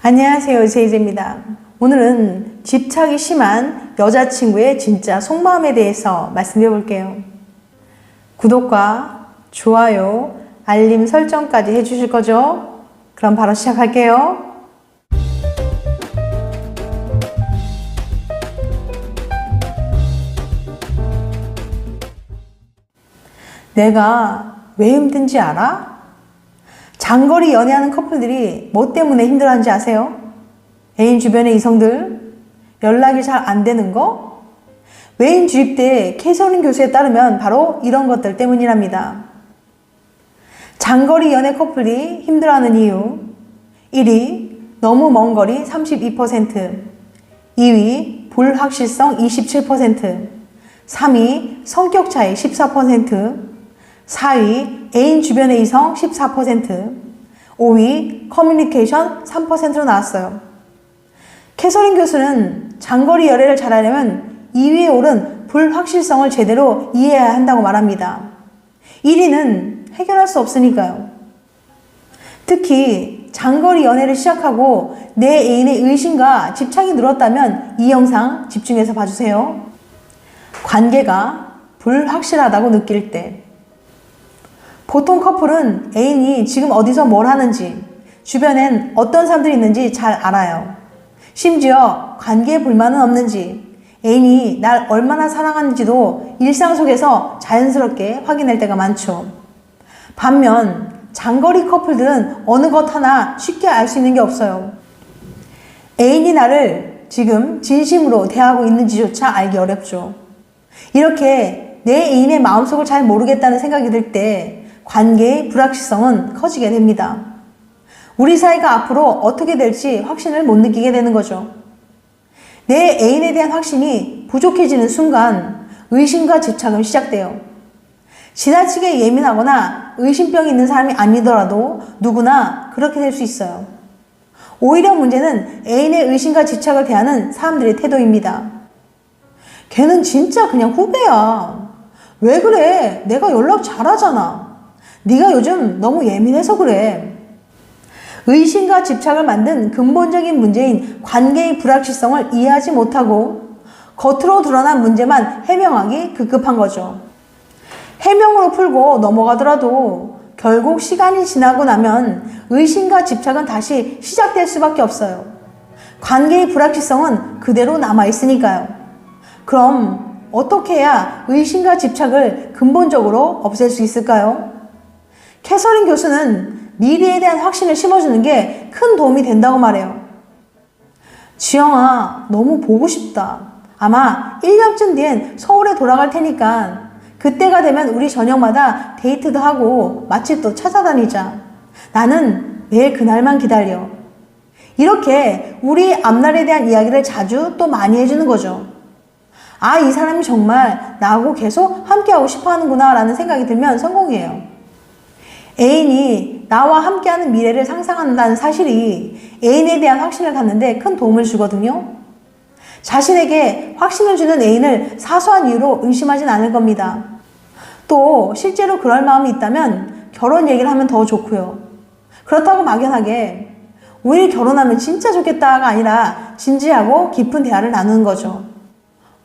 안녕하세요, 제이제입니다. 오늘은 집착이 심한 여자친구의 진짜 속마음에 대해서 말씀해 볼게요. 구독과 좋아요, 알림 설정까지 해주실 거죠? 그럼 바로 시작할게요. 내가 왜 힘든지 알아? 장거리 연애하는 커플들이 뭐 때문에 힘들어하는지 아세요? 애인 주변의 이성들, 연락이 잘 안 되는 거? 외인 주입대 캐서린 교수에 따르면 바로 이런 것들 때문이랍니다. 장거리 연애 커플이 힘들어하는 이유 1위, 너무 먼 거리 32%, 2위, 불확실성 27%, 3위, 성격 차이 14%, 4위, 애인 주변의 이성 14%, 5위, 커뮤니케이션 3%로 나왔어요. 캐서린 교수는 장거리 연애를 잘하려면 2위에 오른 불확실성을 제대로 이해해야 한다고 말합니다. 1위는 해결할 수 없으니까요. 특히 장거리 연애를 시작하고 내 애인의 의심과 집착이 늘었다면 이 영상 집중해서 봐주세요. 관계가 불확실하다고 느낄 때, 보통 커플은 애인이 지금 어디서 뭘 하는지, 주변엔 어떤 사람들이 있는지 잘 알아요. 심지어 관계에 불만은 없는지, 애인이 날 얼마나 사랑하는지도 일상 속에서 자연스럽게 확인할 때가 많죠. 반면 장거리 커플들은 어느 것 하나 쉽게 알 수 있는 게 없어요. 애인이 나를 지금 진심으로 대하고 있는지조차 알기 어렵죠. 이렇게 내 애인의 마음속을 잘 모르겠다는 생각이 들 때 관계의 불확실성은 커지게 됩니다. 우리 사이가 앞으로 어떻게 될지 확신을 못 느끼게 되는 거죠. 내 애인에 대한 확신이 부족해지는 순간 의심과 집착은 시작돼요. 지나치게 예민하거나 의심병이 있는 사람이 아니더라도 누구나 그렇게 될 수 있어요. 오히려 문제는 애인의 의심과 집착을 대하는 사람들의 태도입니다. 걔는 진짜 그냥 후배야. 왜 그래? 내가 연락 잘하잖아. 네가 요즘 너무 예민해서 그래. 의심과 집착을 만든 근본적인 문제인 관계의 불확실성을 이해하지 못하고 겉으로 드러난 문제만 해명하기 급급한 거죠. 해명으로 풀고 넘어가더라도 결국 시간이 지나고 나면 의심과 집착은 다시 시작될 수밖에 없어요. 관계의 불확실성은 그대로 남아있으니까요. 그럼 어떻게 해야 의심과 집착을 근본적으로 없앨 수 있을까요? 캐서린 교수는 미래에 대한 확신을 심어주는 게 큰 도움이 된다고 말해요. 지영아, 너무 보고 싶다. 아마 1년쯤 뒤엔 서울에 돌아갈 테니까 그때가 되면 우리 저녁마다 데이트도 하고 맛집도 찾아다니자. 나는 매일 그날만 기다려. 이렇게 우리 앞날에 대한 이야기를 자주 또 많이 해주는 거죠. 아, 이 사람이 정말 나하고 계속 함께하고 싶어 하는구나 라는 생각이 들면 성공이에요. 애인이 나와 함께하는 미래를 상상한다는 사실이 애인에 대한 확신을 갖는데 큰 도움을 주거든요. 자신에게 확신을 주는 애인을 사소한 이유로 의심하진 않을 겁니다. 또 실제로 그럴 마음이 있다면 결혼 얘기를 하면 더 좋고요. 그렇다고 막연하게 우리 결혼하면 진짜 좋겠다가 아니라 진지하고 깊은 대화를 나누는 거죠.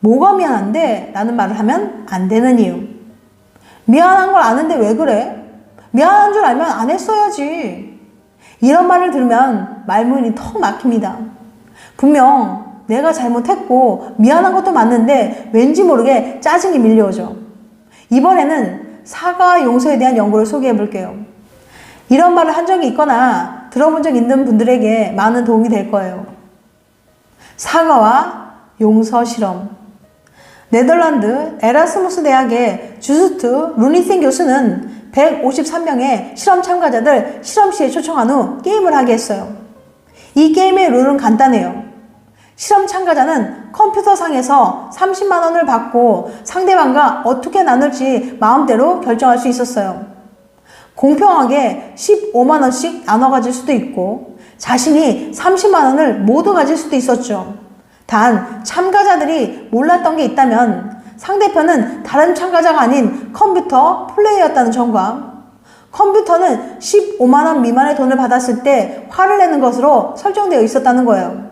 뭐가 미안한데? 라는 말을 하면 안 되는 이유. 미안한 걸 아는데 왜 그래? 미안한 줄 알면 안 했어야지. 이런 말을 들으면 말문이 턱 막힙니다. 분명 내가 잘못했고 미안한 것도 맞는데 왠지 모르게 짜증이 밀려오죠. 이번에는 사과와 용서에 대한 연구를 소개해 볼게요. 이런 말을 한 적이 있거나 들어본 적 있는 분들에게 많은 도움이 될 거예요. 사과와 용서 실험. 네덜란드 에라스무스 대학의 주스트 루니센 교수는 153명의 실험 참가자들 실험실에 초청한 후 게임을 하게 했어요. 이 게임의 룰은 간단해요. 실험 참가자는 컴퓨터상에서 30만 원을 받고 상대방과 어떻게 나눌지 마음대로 결정할 수 있었어요. 공평하게 15만 원씩 나눠 가질 수도 있고 자신이 30만 원을 모두 가질 수도 있었죠. 단 참가자들이 몰랐던 게 있다면 상대편은 다른 참가자가 아닌 컴퓨터 플레이였다는 점과 컴퓨터는 15만 원 미만의 돈을 받았을 때 화를 내는 것으로 설정되어 있었다는 거예요.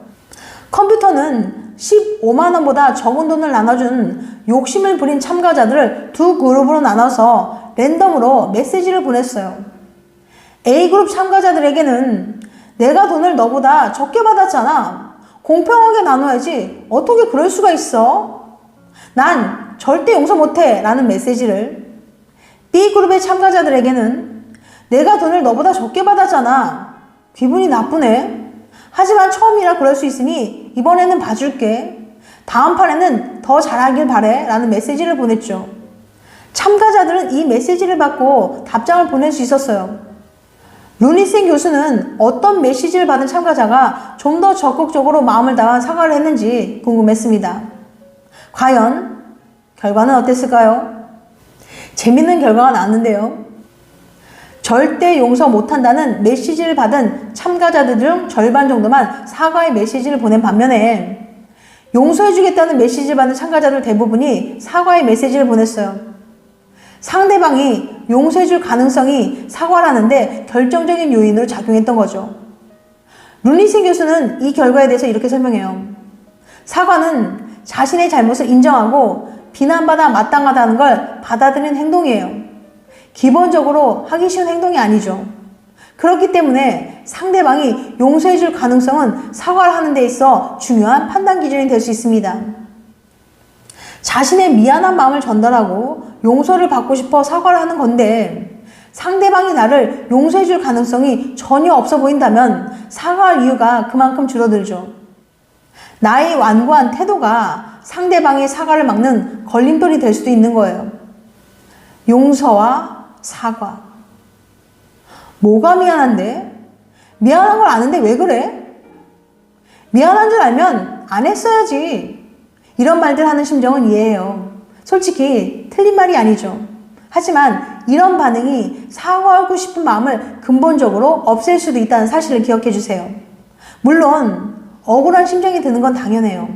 컴퓨터는 15만 원보다 적은 돈을 나눠준 욕심을 부린 참가자들을 두 그룹으로 나눠서 랜덤으로 메시지를 보냈어요. A그룹 참가자들에게는 내가 돈을 너보다 적게 받았잖아. 공평하게 나눠야지. 어떻게 그럴 수가 있어? 난 절대 용서 못해. 라는 메시지를 B그룹의 참가자들에게는 내가 돈을 너보다 적게 받았잖아. 기분이 나쁘네. 하지만 처음이라 그럴 수 있으니 이번에는 봐줄게. 다음 판에는 더 잘하길 바래. 라는 메시지를 보냈죠. 참가자들은 이 메시지를 받고 답장을 보낼 수 있었어요. 루니센 교수는 어떤 메시지를 받은 참가자가 좀 더 적극적으로 마음을 다한 사과를 했는지 궁금했습니다. 과연 결과는 어땠을까요? 재밌는 결과가 나왔는데요. 절대 용서 못한다는 메시지를 받은 참가자들 중 절반 정도만 사과의 메시지를 보낸 반면에 용서해주겠다는 메시지를 받은 참가자들 대부분이 사과의 메시지를 보냈어요. 상대방이 용서해줄 가능성이 사과라는데 결정적인 요인으로 작용했던 거죠. 루니센 교수는 이 결과에 대해서 이렇게 설명해요. 사과는 자신의 잘못을 인정하고 비난받아 마땅하다는 걸 받아들이는 행동이에요. 기본적으로 하기 쉬운 행동이 아니죠. 그렇기 때문에 상대방이 용서해줄 가능성은 사과를 하는 데 있어 중요한 판단 기준이 될 수 있습니다. 자신의 미안한 마음을 전달하고 용서를 받고 싶어 사과를 하는 건데 상대방이 나를 용서해줄 가능성이 전혀 없어 보인다면 사과할 이유가 그만큼 줄어들죠. 나의 완고한 태도가 상대방의 사과를 막는 걸림돌이 될 수도 있는 거예요. 용서와 사과. 뭐가 미안한데? 미안한 걸 아는데 왜 그래? 미안한 줄 알면 안 했어야지. 이런 말들 하는 심정은 이해해요. 솔직히 틀린 말이 아니죠. 하지만 이런 반응이 사과하고 싶은 마음을 근본적으로 없앨 수도 있다는 사실을 기억해 주세요. 물론 억울한 심정이 드는 건 당연해요.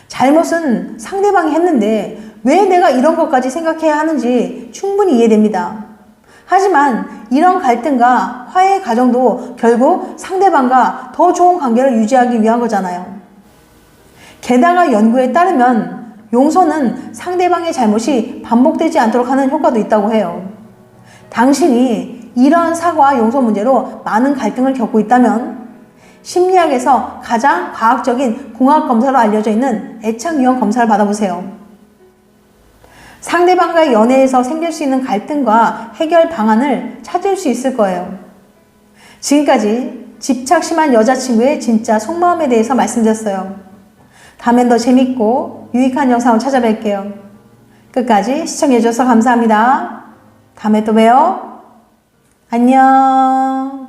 잘못은 상대방이 했는데 왜 내가 이런 것까지 생각해야 하는지 충분히 이해됩니다. 하지만 이런 갈등과 화해의 과정도 결국 상대방과 더 좋은 관계를 유지하기 위한 거잖아요. 게다가 연구에 따르면 용서는 상대방의 잘못이 반복되지 않도록 하는 효과도 있다고 해요. 당신이 이러한 사과와 용서 문제로 많은 갈등을 겪고 있다면 심리학에서 가장 과학적인 공학검사로 알려져 있는 애착유형 검사를 받아보세요. 상대방과의 연애에서 생길 수 있는 갈등과 해결 방안을 찾을 수 있을 거예요. 지금까지 집착 심한 여자친구의 진짜 속마음에 대해서 말씀드렸어요. 다음엔 더 재밌고 유익한 영상을 찾아뵐게요. 끝까지 시청해주셔서 감사합니다. 다음에 또 봬요. 안녕.